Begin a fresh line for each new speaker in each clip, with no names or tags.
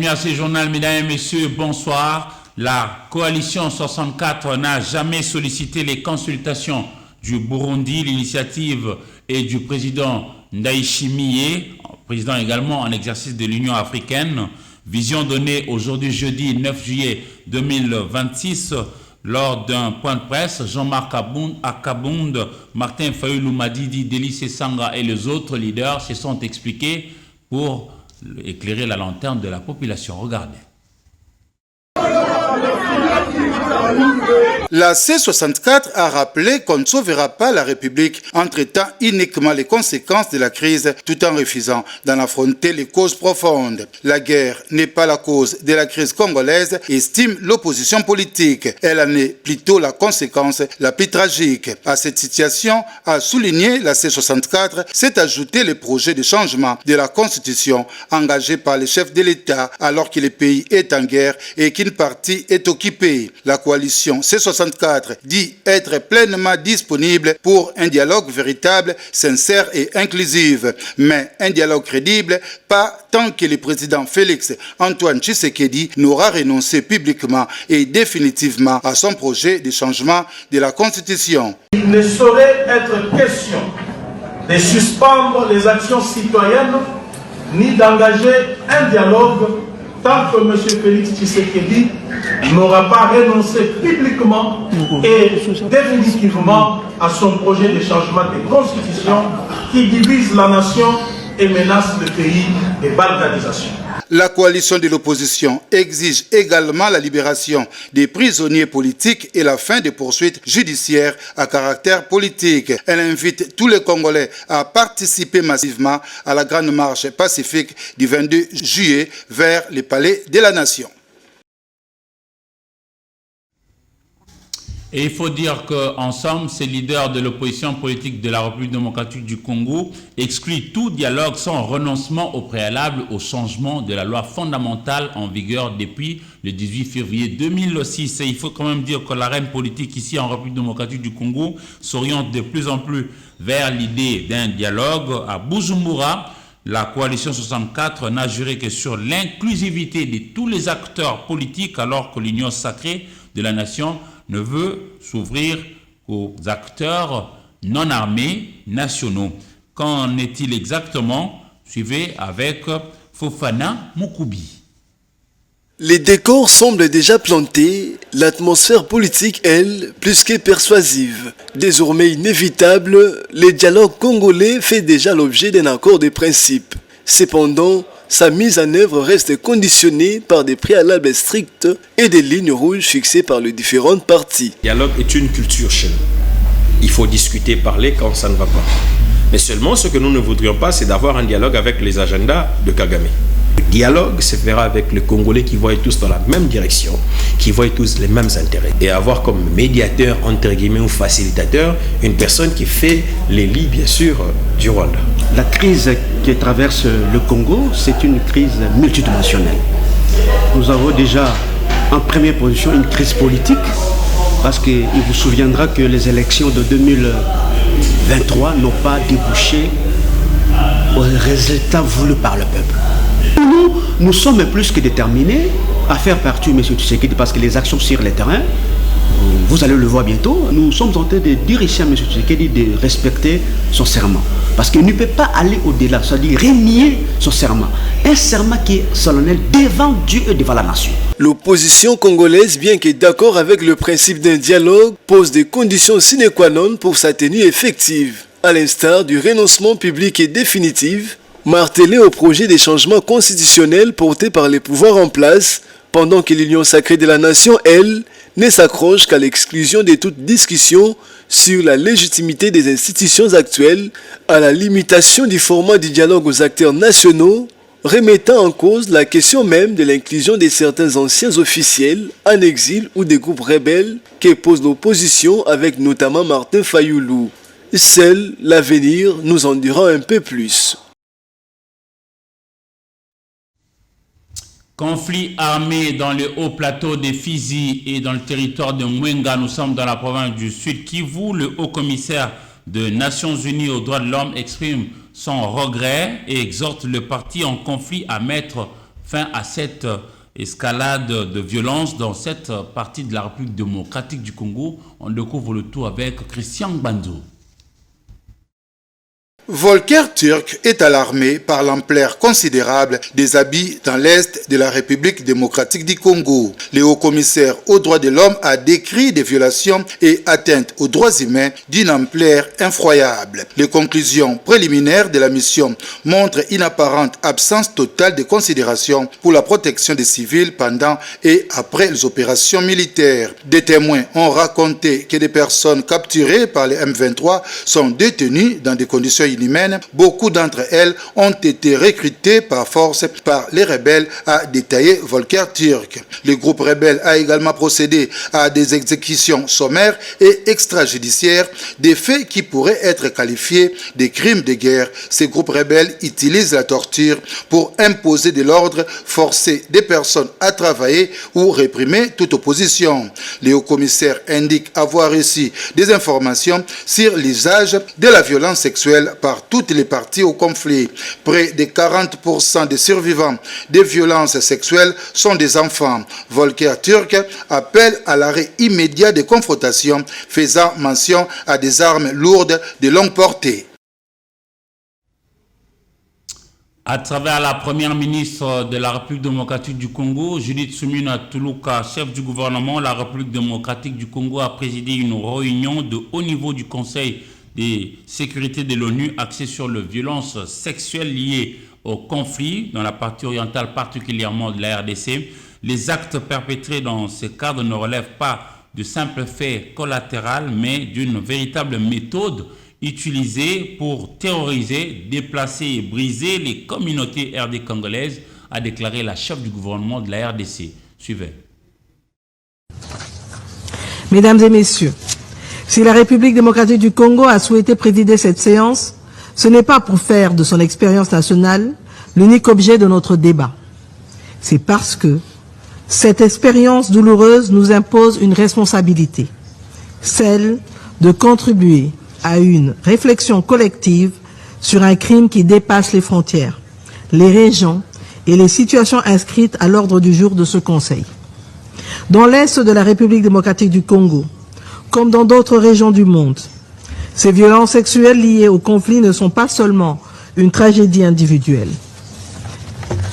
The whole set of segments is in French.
bienvenue à ce journal, mesdames et messieurs, bonsoir. La coalition 64 n'a jamais sollicité les consultations du Burundi. L'initiative est du président Ndayishimiye, président également en exercice de l'Union africaine. Vision donnée aujourd'hui jeudi 9 juillet 2026 lors d'un point de presse. Jean-Marc Akabound, Martin Fayulu Madidi, Délice Sanga et les autres leaders se sont expliqués pour éclairer la lanterne de la population. Regardez.
La C64 a rappelé qu'on ne sauvera pas la République en traitant uniquement les conséquences de la crise tout en refusant d'en affronter les causes profondes. La guerre n'est pas la cause de la crise congolaise, estime l'opposition politique. Elle en est plutôt la conséquence la plus tragique. À cette situation, a souligné la C64, s'est ajouté le projet de changement de la Constitution engagé par les chefs de l'État alors que le pays est en guerre et qu'une partie est occupée. La coalition C64 dit être pleinement disponible pour un dialogue véritable, sincère et inclusif. Mais un dialogue crédible, pas tant que le président Félix Antoine Tshisekedi n'aura renoncé publiquement et définitivement à son projet de changement de la Constitution.
Il ne saurait être question de suspendre les actions citoyennes ni d'engager un dialogue tant que M. Félix Tshisekedi n'aura pas renoncé publiquement et définitivement à son projet de changement de constitution qui divise la nation et menace le pays de balkanisation.
La coalition de l'opposition exige également la libération des prisonniers politiques et la fin des poursuites judiciaires à caractère politique. Elle invite tous les Congolais à participer massivement à la grande marche pacifique du 22 juillet vers les palais de la nation.
Et il faut dire qu'ensemble, ces leaders de l'opposition politique de la République démocratique du Congo excluent tout dialogue sans renoncement au préalable au changement de la loi fondamentale en vigueur depuis le 18 février 2006. Et il faut quand même dire que l'arène politique ici en République démocratique du Congo s'oriente de plus en plus vers l'idée d'un dialogue. À Bujumbura, la coalition 64 n'a juré que sur l'inclusivité de tous les acteurs politiques alors que l'union sacrée de la nation ne veut s'ouvrir aux acteurs non armés nationaux. Qu'en est-il exactement? Suivez avec Fofana Moukoubi.
Les décors semblent déjà plantés, l'atmosphère politique, elle, plus que persuasive. Désormais inévitable, le dialogue congolais fait déjà l'objet d'un accord de principe. Cependant, sa mise en œuvre reste conditionnée par des préalables stricts et des lignes rouges fixées par les différentes parties.
Le dialogue est une culture chez nous. Il faut discuter, parler quand ça ne va pas. Mais seulement ce que nous ne voudrions pas, c'est d'avoir un dialogue avec les agendas de Kagame. Le dialogue se fera avec les Congolais qui voient tous dans la même direction, qui voient tous les mêmes intérêts. Et avoir comme médiateur, entre guillemets, ou facilitateur, une personne qui fait les lits, bien sûr, du Rwanda.
La crise qui traverse le Congo, c'est une crise multidimensionnelle. Nous avons déjà en première position une crise politique, parce qu'il vous souviendra que les élections de 2023 n'ont pas débouché aux résultats voulus par le peuple. Nous sommes plus que déterminés à faire partie de M. Tshisekedi parce que les actions sur le terrain, vous allez le voir bientôt, nous sommes en train de dire ici à M. Tshisekedi de respecter son serment. Parce qu'il ne peut pas aller au-delà, c'est-à-dire renier son serment. Un serment qui est solennel devant Dieu et devant la nation.
L'opposition congolaise, bien que d'accord avec le principe d'un dialogue, pose des conditions sine qua non pour sa tenue effective, à l'instar du renoncement public et définitif, martelé au projet des changements constitutionnels portés par les pouvoirs en place, pendant que l'Union sacrée de la nation, elle, ne s'accroche qu'à l'exclusion de toute discussion sur la légitimité des institutions actuelles, à la limitation du format du dialogue aux acteurs nationaux, remettant en cause la question même de l'inclusion de certains anciens officiels en exil ou des groupes rebelles que pose l'opposition avec notamment Martin Fayulu. Seul l'avenir nous en dira un peu plus.
Conflit armé dans le haut plateau de Fizi et dans le territoire de Mwenga. Nous sommes dans la province du Sud Kivu. Le haut commissaire des Nations Unies aux droits de l'homme exprime son regret et exhorte le parti en conflit à mettre fin à cette escalade de violence dans cette partie de la République démocratique du Congo. On découvre le tout avec Christian Banzo.
Volker Turk est alarmé par l'ampleur considérable des abus dans l'Est de la République démocratique du Congo. Le haut-commissaire aux droits de l'homme a décrit des violations et atteintes aux droits humains d'une ampleur effroyable. Les conclusions préliminaires de la mission montrent une apparente absence totale de considération pour la protection des civils pendant et après les opérations militaires. Des témoins ont raconté que des personnes capturées par les M23 sont détenues dans des conditions inhumaines. Beaucoup d'entre elles ont été recrutées par force par les rebelles, a détaillé Volker Turk. Le groupe rebelle a également procédé à des exécutions sommaires et extrajudiciaires, des faits qui pourraient être qualifiés de crimes de guerre. Ces groupes rebelles utilisent la torture pour imposer de l'ordre, forcer des personnes à travailler ou réprimer toute opposition. Le haut-commissaire indique avoir reçu des informations sur l'usage de la violence sexuelle par toutes les parties au conflit. Près de 40% des survivants des violences sexuelles sont des enfants. Volker Turk appelle à l'arrêt immédiat des confrontations, faisant mention à des armes lourdes de longue portée.
À travers la première ministre de la République démocratique du Congo, Judith Suminwa Tuluka, chef du gouvernement, la République démocratique du Congo a présidé une réunion de haut niveau du Conseil de sécurité de l'ONU axée sur les violences sexuelles liées au conflit dans la partie orientale particulièrement de la RDC. Les actes perpétrés dans ce cadre ne relèvent pas de simples faits collatéraux, mais d'une véritable méthode utilisée pour terroriser, déplacer et briser les communautés RD congolaises, a déclaré la chef du gouvernement de la RDC. Suivez.
Mesdames et messieurs, si la République démocratique du Congo a souhaité présider cette séance, ce n'est pas pour faire de son expérience nationale l'unique objet de notre débat. C'est parce que cette expérience douloureuse nous impose une responsabilité, celle de contribuer à une réflexion collective sur un crime qui dépasse les frontières, les régions et les situations inscrites à l'ordre du jour de ce Conseil. Dans l'Est de la République démocratique du Congo, comme dans d'autres régions du monde, ces violences sexuelles liées au conflit ne sont pas seulement une tragédie individuelle.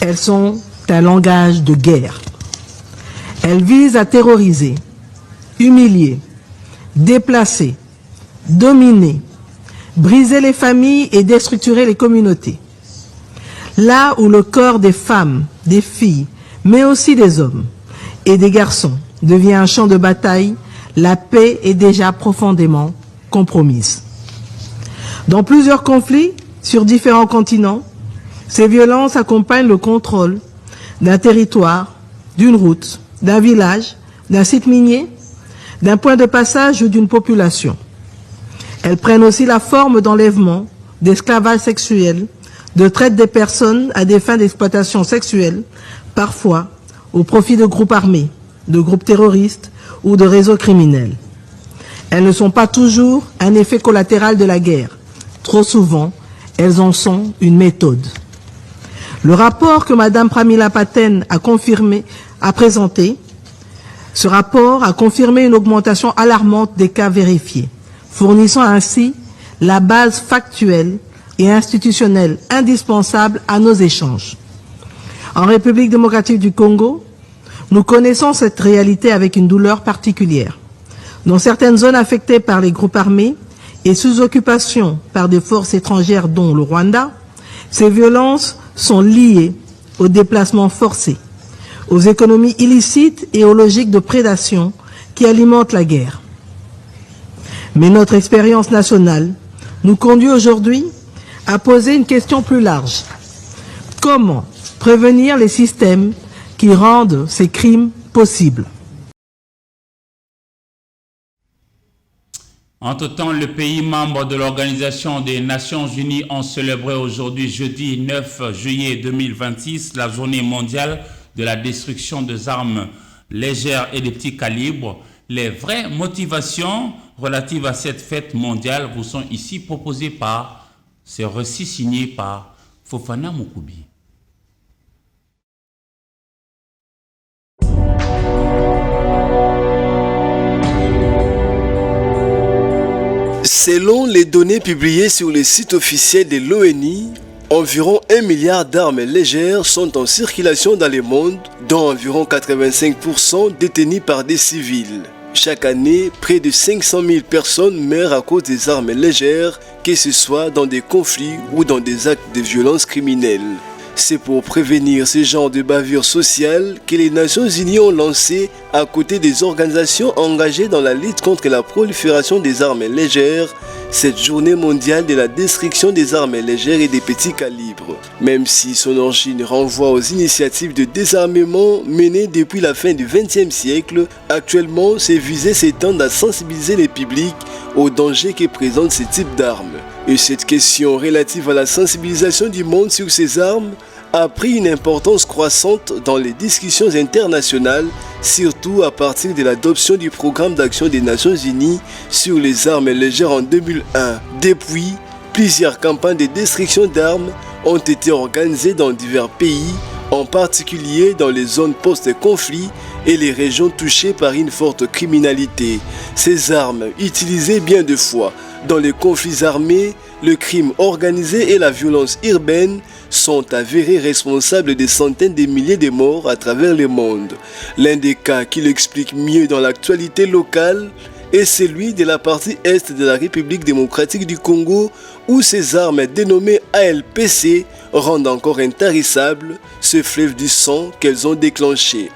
Elles sont un langage de guerre. Elles visent à terroriser, humilier, déplacer, dominer, briser les familles et déstructurer les communautés. Là où le corps des femmes, des filles, mais aussi des hommes et des garçons devient un champ de bataille, la paix est déjà profondément compromise. Dans plusieurs conflits sur différents continents, ces violences accompagnent le contrôle d'un territoire, d'une route, d'un village, d'un site minier, d'un point de passage ou d'une population. Elles prennent aussi la forme d'enlèvement, d'esclavage sexuel, de traite des personnes à des fins d'exploitation sexuelle, parfois au profit de groupes armés, de groupes terroristes ou de réseaux criminels. Elles ne sont pas toujours un effet collatéral de la guerre. Trop souvent, elles en sont une méthode. Le rapport que Mme Pramila Patten a présenté, ce rapport a confirmé une augmentation alarmante des cas vérifiés, fournissant ainsi la base factuelle et institutionnelle indispensable à nos échanges. En République démocratique du Congo, nous connaissons cette réalité avec une douleur particulière. Dans certaines zones affectées par les groupes armés et sous occupation par des forces étrangères dont le Rwanda, ces violences sont liées aux déplacements forcés, aux économies illicites et aux logiques de prédation qui alimentent la guerre. Mais notre expérience nationale nous conduit aujourd'hui à poser une question plus large. Comment prévenir les systèmes qui rendent ces crimes possibles?
Entre-temps, les pays membres de l'Organisation des Nations Unies ont célébré aujourd'hui, jeudi 9 juillet 2026, la journée mondiale de la destruction des armes légères et de petits calibres. Les vraies motivations relatives à cette fête mondiale vous sont ici proposées par ces récits signés par Fofana Moukoubi.
Selon les données publiées sur le site officiel de l'ONU, environ 1 milliard d'armes légères sont en circulation dans le monde, dont environ 85% détenues par des civils. Chaque année, près de 500 000 personnes meurent à cause des armes légères, que ce soit dans des conflits ou dans des actes de violence criminelle. C'est pour prévenir ce genre de bavures sociales que les Nations Unies ont lancé, à côté des organisations engagées dans la lutte contre la prolifération des armes légères, cette journée mondiale de la destruction des armes légères et des petits calibres. Même si son origine renvoie aux initiatives de désarmement menées depuis la fin du XXe siècle, actuellement ces visées s'étendent à sensibiliser les publics aux dangers que présentent ce type d'armes. Et cette question relative à la sensibilisation du monde sur ces armes a pris une importance croissante dans les discussions internationales, surtout à partir de l'adoption du programme d'action des Nations Unies sur les armes légères en 2001. Depuis, plusieurs campagnes de destruction d'armes ont été organisées dans divers pays, en particulier dans les zones post-conflit et les régions touchées par une forte criminalité. Ces armes, utilisées bien de fois dans les conflits armés, le crime organisé et la violence urbaine, sont avérés responsables de centaines de milliers de morts à travers le monde. L'un des cas qui l'explique mieux dans l'actualité locale est celui de la partie est de la République démocratique du Congo, où ces armes dénommées ALPC rendent encore intarissable ce fleuve du sang qu'elles ont déclenché.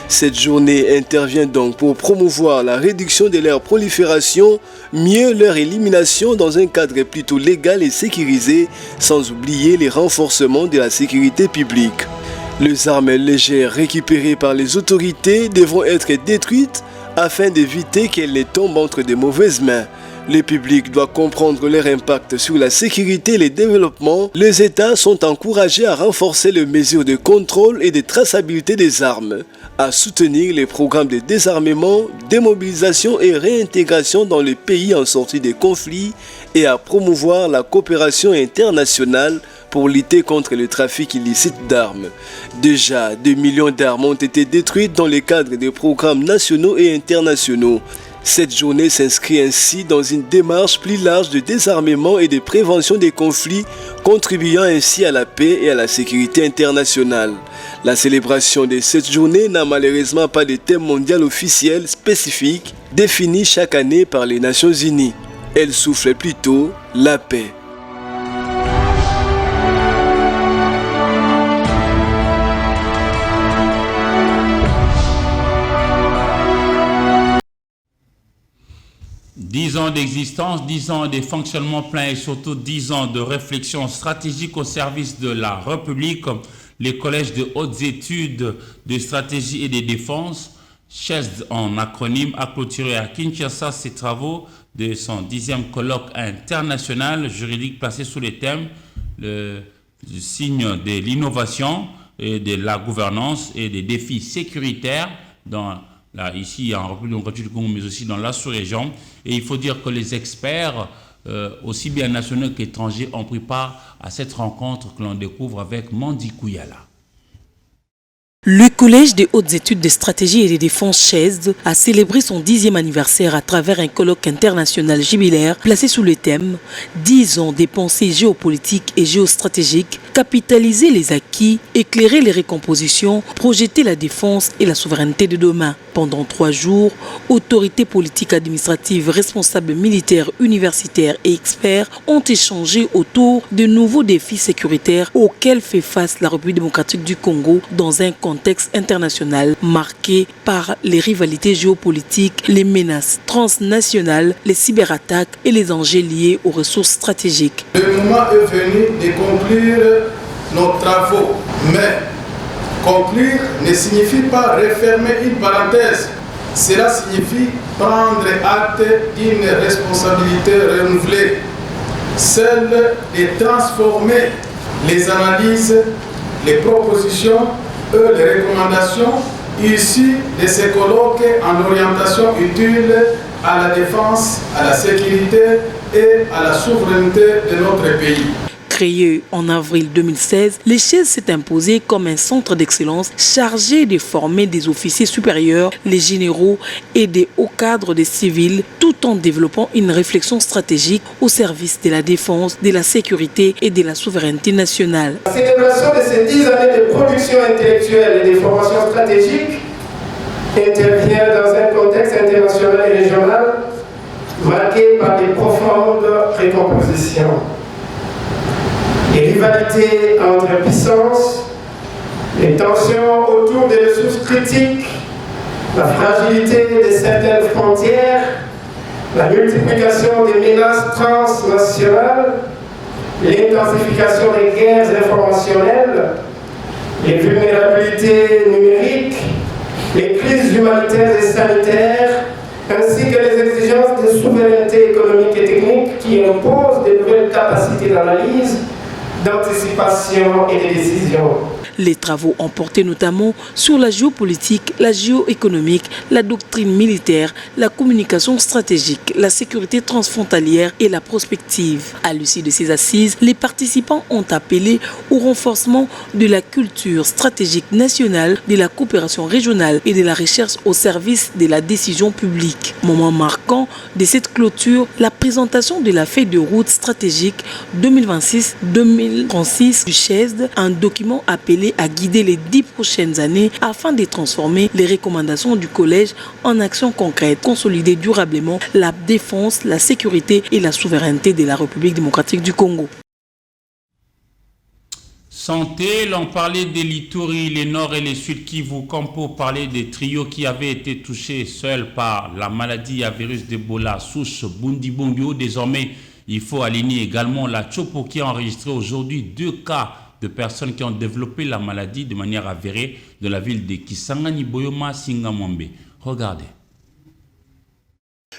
Cette journée intervient donc pour promouvoir la réduction de leur prolifération, mieux leur élimination dans un cadre plutôt légal et sécurisé, sans oublier les renforcements de la sécurité publique. Les armes légères récupérées par les autorités devront être détruites afin d'éviter qu'elles ne tombent entre de mauvaises mains. Le public doit comprendre leur impact sur la sécurité et le développement. Les États sont encouragés à renforcer les mesures de contrôle et de traçabilité des armes, à soutenir les programmes de désarmement, démobilisation et réintégration dans les pays en sortie des conflits et à promouvoir la coopération internationale pour lutter contre le trafic illicite d'armes. Déjà, 2 millions d'armes ont été détruites dans le cadre des programmes nationaux et internationaux. Cette journée s'inscrit ainsi dans une démarche plus large de désarmement et de prévention des conflits, contribuant ainsi à la paix et à la sécurité internationale. La célébration de cette journée n'a malheureusement pas de thème mondial officiel spécifique défini chaque année par les Nations Unies. Elle souffle plutôt la paix.
Dix ans d'existence, 10 ans de fonctionnement plein et surtout 10 ans de réflexion stratégique au service de la République. Les collèges de hautes études de stratégie et de défense, CHESD en acronyme, a clôturé à Kinshasa ses travaux de son 10e colloque international juridique placé sous le thème le signe de l'innovation et de la gouvernance et des défis sécuritaires ici en République démocratique du Congo, mais aussi dans la sous-région. Et il faut dire que les experts, aussi bien nationaux qu'étrangers, ont pris part à cette rencontre que l'on découvre avec Mandi Kouyala.
Le Collège des hautes études de stratégie et de défense CHESD a célébré son 10e anniversaire à travers un colloque international jubilaire placé sous le thème « 10 ans des pensées géopolitiques et géostratégiques, capitaliser les acquis, éclairer les récompositions, projeter la défense et la souveraineté de demain ». Pendant 3 jours, autorités politiques, administratives, responsables militaires, universitaires et experts ont échangé autour de nouveaux défis sécuritaires auxquels fait face la République démocratique du Congo dans un contexte international marqué par les rivalités géopolitiques, les menaces transnationales, les cyberattaques et les enjeux liés aux ressources stratégiques.
Le moment est venu de conclure nos travaux, mais conclure ne signifie pas refermer une parenthèse. Cela signifie prendre acte d'une responsabilité renouvelée, celle de transformer les analyses, les propositions et les recommandations issues de ces colloques en orientation utile à la défense, à la sécurité et à la souveraineté de notre pays.
Créé en avril 2016, les chaises s'est imposé comme un centre d'excellence chargé de former des officiers supérieurs, les généraux et des hauts cadres des civils, tout en développant une réflexion stratégique au service de la défense, de la sécurité et de la souveraineté nationale.
La célébration de ces 10 années de production intellectuelle et de formation stratégique intervient dans un contexte international et régional marqué par des profondes recompositions. Les rivalités entre puissances, les tensions autour des ressources critiques, la fragilité de certaines frontières, la multiplication des menaces transnationales, l'intensification des guerres informationnelles, les vulnérabilités numériques, les crises humanitaires et sanitaires, ainsi que les exigences de souveraineté économique et technique qui imposent de nouvelles capacités d'analyse, d'anticipation et de décision.
Les travaux ont porté notamment sur la géopolitique, la géoéconomique, la doctrine militaire, la communication stratégique, la sécurité transfrontalière et la prospective. À l'issue de ces assises, les participants ont appelé au renforcement de la culture stratégique nationale, de la coopération régionale et de la recherche au service de la décision publique. Moment marquant de cette clôture, la présentation de la feuille de route stratégique 2026-2036 du CHESD, un document appelé à guider les 10 prochaines années afin de transformer les recommandations du collège en actions concrètes, consolider durablement la défense, la sécurité et la souveraineté de la République démocratique du Congo.
Santé, l'on parlait des Lituri, les Nord et les Sud Kivu, comme pour parler des trios qui avaient été touchés seuls par la maladie à virus d'Ebola souche Bundibugyo. Désormais, il faut aligner également la Chopo qui a enregistré aujourd'hui 2 cas de personnes qui ont développé la maladie de manière avérée de la ville de Kisangani Boyoma Singamombe. Regardez.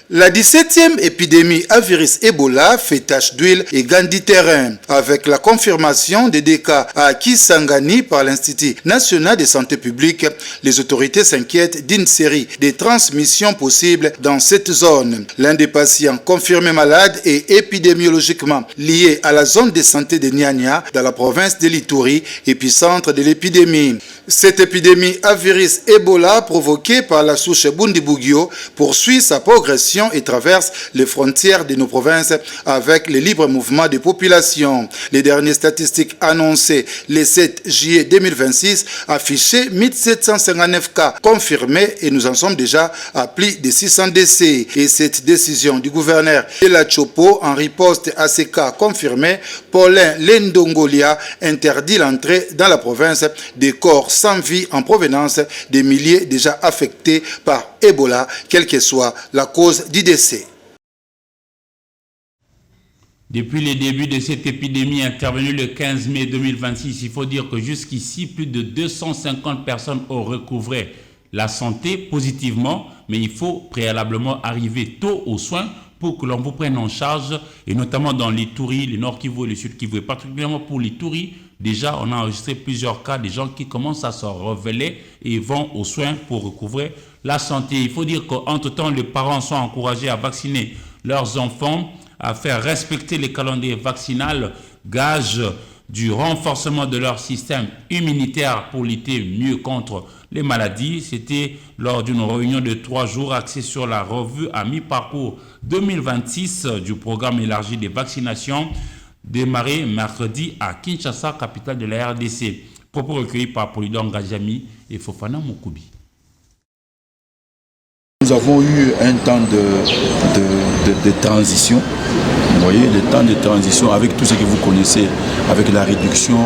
La 17e épidémie à virus Ebola fait tache d'huile et gagne du terrain. Avec la confirmation des cas à Kisangani par l'Institut national de santé publique, les autorités s'inquiètent d'une série de transmissions possibles dans cette zone. L'un des patients confirmés malade est épidémiologiquement lié à la zone de santé de Nyanya dans la province de l'Ituri, épicentre de l'épidémie. Cette épidémie à virus Ebola provoquée par la souche Bundibugyo poursuit sa progression et traverse les frontières de nos provinces avec le libre mouvement des populations. Les dernières statistiques annoncées le 7 juillet 2026 affichaient 1759 cas confirmés et nous en sommes déjà à plus de 600 décès. Et cette décision du gouverneur de la Chopo en riposte à ces cas confirmés, Paulin Lendongolia interdit l'entrée dans la province des corps sans vie en provenance des milliers déjà affectés par Ebola, quelle que soit la cause du décès.
Depuis le début de cette épidémie intervenue le 15 mai 2026, il faut dire que jusqu'ici, plus de 250 personnes ont recouvré la santé positivement, mais il faut préalablement arriver tôt aux soins pour que l'on vous prenne en charge, et notamment dans l'Ituri, le Nord Kivu et le Sud Kivu, et particulièrement pour l'Ituri. Déjà, on a enregistré plusieurs cas, des gens qui commencent à se révéler et vont aux soins pour recouvrer la santé. Il faut dire qu'entre-temps, les parents sont encouragés à vacciner leurs enfants, à faire respecter les calendriers vaccinaux, gage du renforcement de leur système immunitaire pour lutter mieux contre les maladies. C'était lors d'une réunion de 3 jours axée sur la revue à mi-parcours 2026 du programme élargi des vaccinations, démarré mercredi à Kinshasa, capitale de la RDC. Propos recueillis par Polydor Ngajami et Fofana Moukoubi.
Nous avons eu un temps de transition, vous voyez, le temps de transition avec tout ce que vous connaissez, avec la réduction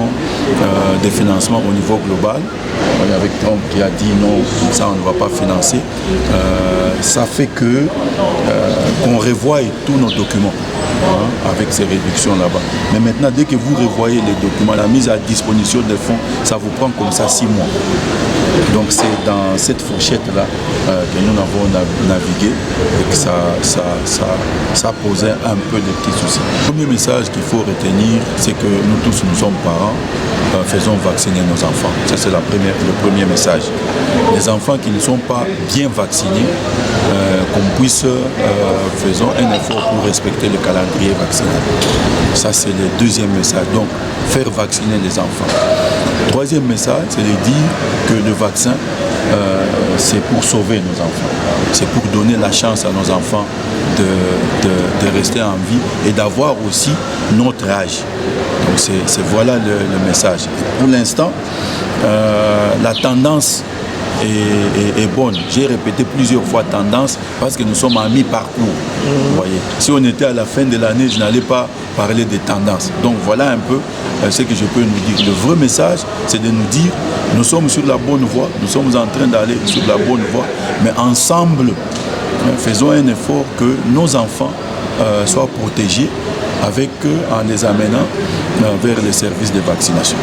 des financements au niveau global, avec Trump qui a dit non, ça on ne va pas financer, ça fait qu'on revoie tous nos documents avec ces réductions là-bas. Mais maintenant, dès que vous revoyez les documents, la mise à disposition des fonds, ça vous prend comme ça 6 mois. Donc c'est dans cette fourchette-là que nous avons navigué et que ça posait un peu de petits soucis. Le premier message qu'il faut retenir, c'est que nous tous, nous sommes parents, faisons vacciner nos enfants. Ça c'est le premier message. Les enfants qui ne sont pas bien vaccinés qu'on puisse, faisons un effort pour respecter le calendrier vaccinal. Ça, c'est le deuxième message. Donc, faire vacciner les enfants. Troisième message, c'est de dire que le vaccin, c'est pour sauver nos enfants. C'est pour donner la chance à nos enfants de rester en vie et d'avoir aussi notre âge. Donc, voilà le message. Et pour l'instant, la tendance est bonne. J'ai répété plusieurs fois tendance parce que nous sommes à mi-parcours. Vous voyez. Si on était à la fin de l'année, je n'allais pas parler des tendances. Donc voilà un peu ce que je peux nous dire. Le vrai message, c'est de nous dire, nous sommes sur la bonne voie, nous sommes en train d'aller sur la bonne voie, mais ensemble, faisons un effort que nos enfants soient protégés en les amenant vers les services de vaccination.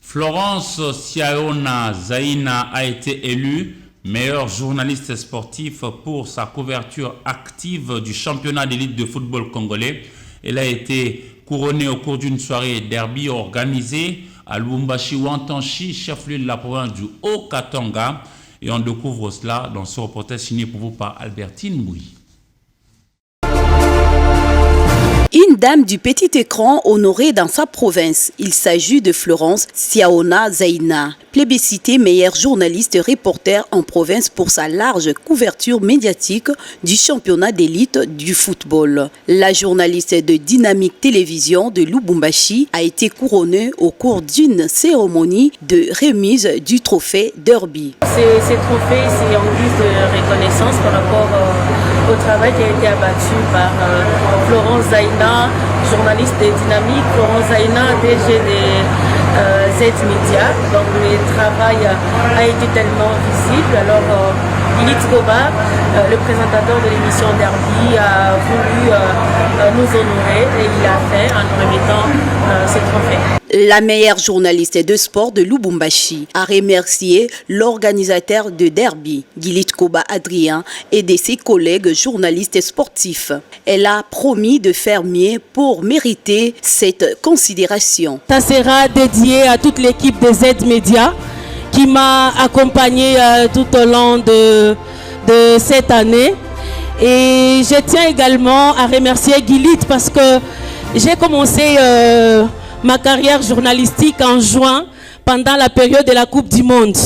Florence Siaona Zaina a été élue meilleure journaliste sportif pour sa couverture active du championnat d'élite de football congolais. Elle a été couronnée au cours d'une soirée derby organisée à Lubumbashi-Wantanchi, chef-lieu de la province du Haut-Katanga. Et on découvre cela dans ce reportage signé pour vous par Albertine Bouy.
Une dame du petit écran honorée dans sa province. Il s'agit de Florence Siaona Zaina, plébiscitée meilleure journaliste reporter en province pour sa large couverture médiatique du championnat d'élite du football. La journaliste de Dynamique Télévision de Lubumbashi a été couronnée au cours d'une cérémonie de remise du trophée Derby.
Ces trophées, c'est en guise de reconnaissance par rapport au travail qui a été abattu par Florence Zaina, journaliste de Dynamique, Florence Zaina, DG des Z-Media. Donc le travail a été tellement visible. Alors Gilles Koba, le présentateur de l'émission Derby, a voulu nous honorer et il l'a fait en nous remettant ce trophée.
La meilleure journaliste de sport de Lubumbashi a remercié l'organisateur de Derby, Gilles Koba Adrien, et de ses collègues journalistes sportifs. Elle a promis de faire mieux pour mériter cette considération.
Ça sera dédié à toute l'équipe des Z-Media qui m'a accompagné tout au long de cette année. Et je tiens également à remercier Gilles parce que j'ai commencé ma carrière journalistique en juin pendant la période de la Coupe du Monde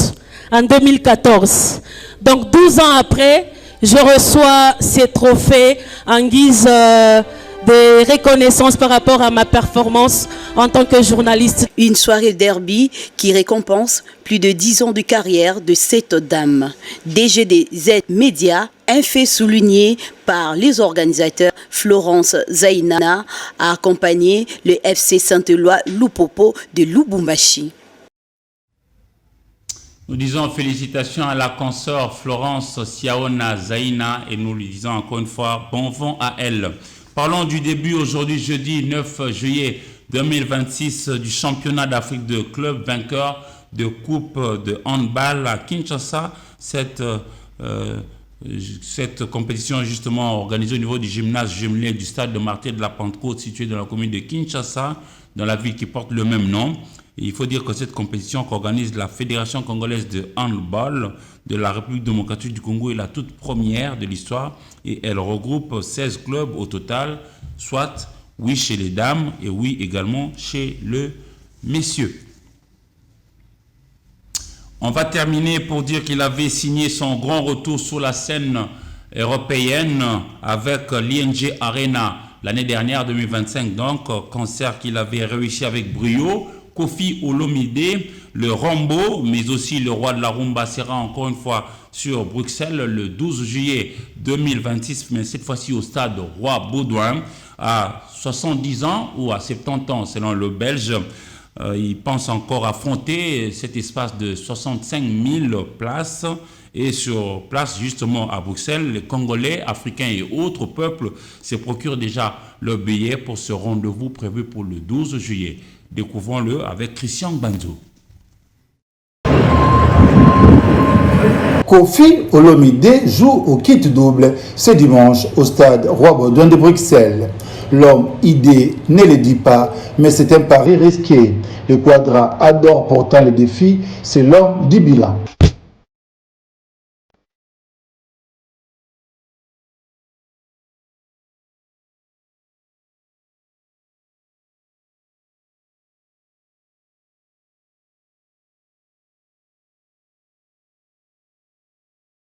en 2014. Donc 12 ans après, je reçois ces trophées en guise de reconnaissance par rapport à ma performance en tant que journaliste.
Une soirée derby qui récompense plus de 10 ans de carrière de cette dame. DG des Z-Media, un fait souligné par les organisateurs, Florence Zaina a accompagné le FC Saint-Éloi Lupopo de Lubumbashi.
Nous disons félicitations à la consort Florence Siaona Zaina et nous lui disons encore une fois bon vent à elle. Parlons du début aujourd'hui, jeudi 9 juillet 2026 du championnat d'Afrique de club vainqueur de coupe de handball à Kinshasa. Cette compétition est justement organisée au niveau du gymnase jumelé du stade de Martyrs de la Pentecôte situé dans la commune de Kinshasa, dans la ville qui porte le même nom. Et il faut dire que cette compétition qu'organise la Fédération congolaise de handball de la République démocratique du Congo est la toute première de l'histoire et elle regroupe 16 clubs au total, soit 8 chez les dames et 8 également chez le messieurs. On va terminer pour dire qu'il avait signé son grand retour sur la scène européenne avec l'ING Arena l'année dernière, 2025, donc concert qu'il avait réussi avec brio. Kofi Olomide, le Rambo, mais aussi le roi de la rumba sera encore une fois sur Bruxelles le 12 juillet 2026, mais cette fois-ci au stade Roi Baudouin, à 70 ans ou à 70 ans selon le Belge. Il pense encore affronter cet espace de 65 000 places. Et sur place, justement, à Bruxelles, les Congolais, Africains et autres peuples se procurent déjà leur billet pour ce rendez-vous prévu pour le 12 juillet. Découvrons-le avec Christian Banzo.
Kofi Olomide joue au kit double ce dimanche au stade Roi Baudouin de Bruxelles. L'homme idée ne le dit pas, mais c'est un pari risqué. Le Quadra adore pourtant le défi, c'est l'homme du bilan.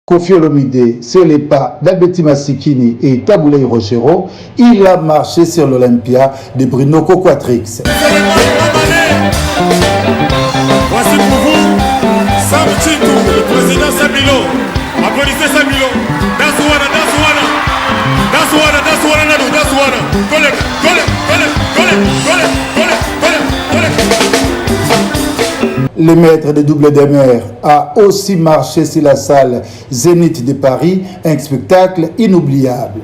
Kofi Olomide sur les pas d'Albeti Masikini et Taboulei Rochero, il a marché sur l'Olympia de Bruno Coquatrix.
Voici pour vous Sam Chitou, le président Sabilo. Applaudissez Sabilo. That's
Le maître de double des mers a aussi marché sur la salle Zénith de Paris, un spectacle inoubliable.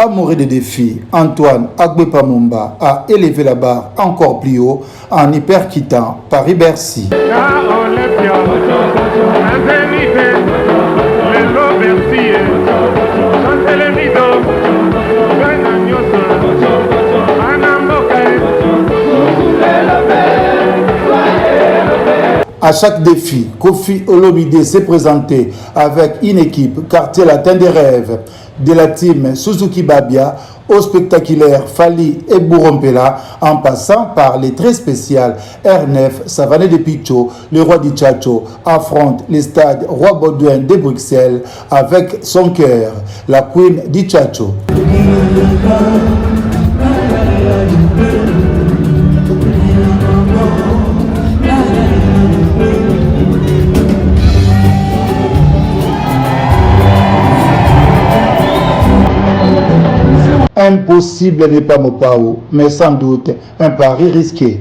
Amoureux des défis, Antoine Agbepamumba a élevé la barre encore plus haut en y percutant Paris-Bercy. À chaque défi, Kofi Olomide s'est présenté avec une équipe quartier latin des rêves, de la team Suzuki Babia au spectaculaire Fali et Bourrompela, en passant par les très spéciales R9 Savané de Picho, le roi du Tchatcho, affronte les stades Roi Baudouin de Bruxelles avec son cœur, la queen du Tchatcho. Impossible n'est pas Mopao, mais sans doute un pari risqué.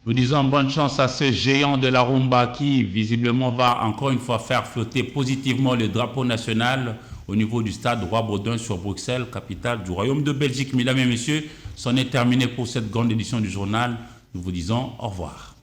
Nous disons bonne chance à ce géant de la rumba qui visiblement va encore une fois faire flotter positivement le drapeau national au niveau du stade Roi Baudouin sur Bruxelles, capitale du Royaume de Belgique. Mesdames et messieurs, c'en est terminé pour cette grande édition du journal. Nous vous disons au revoir.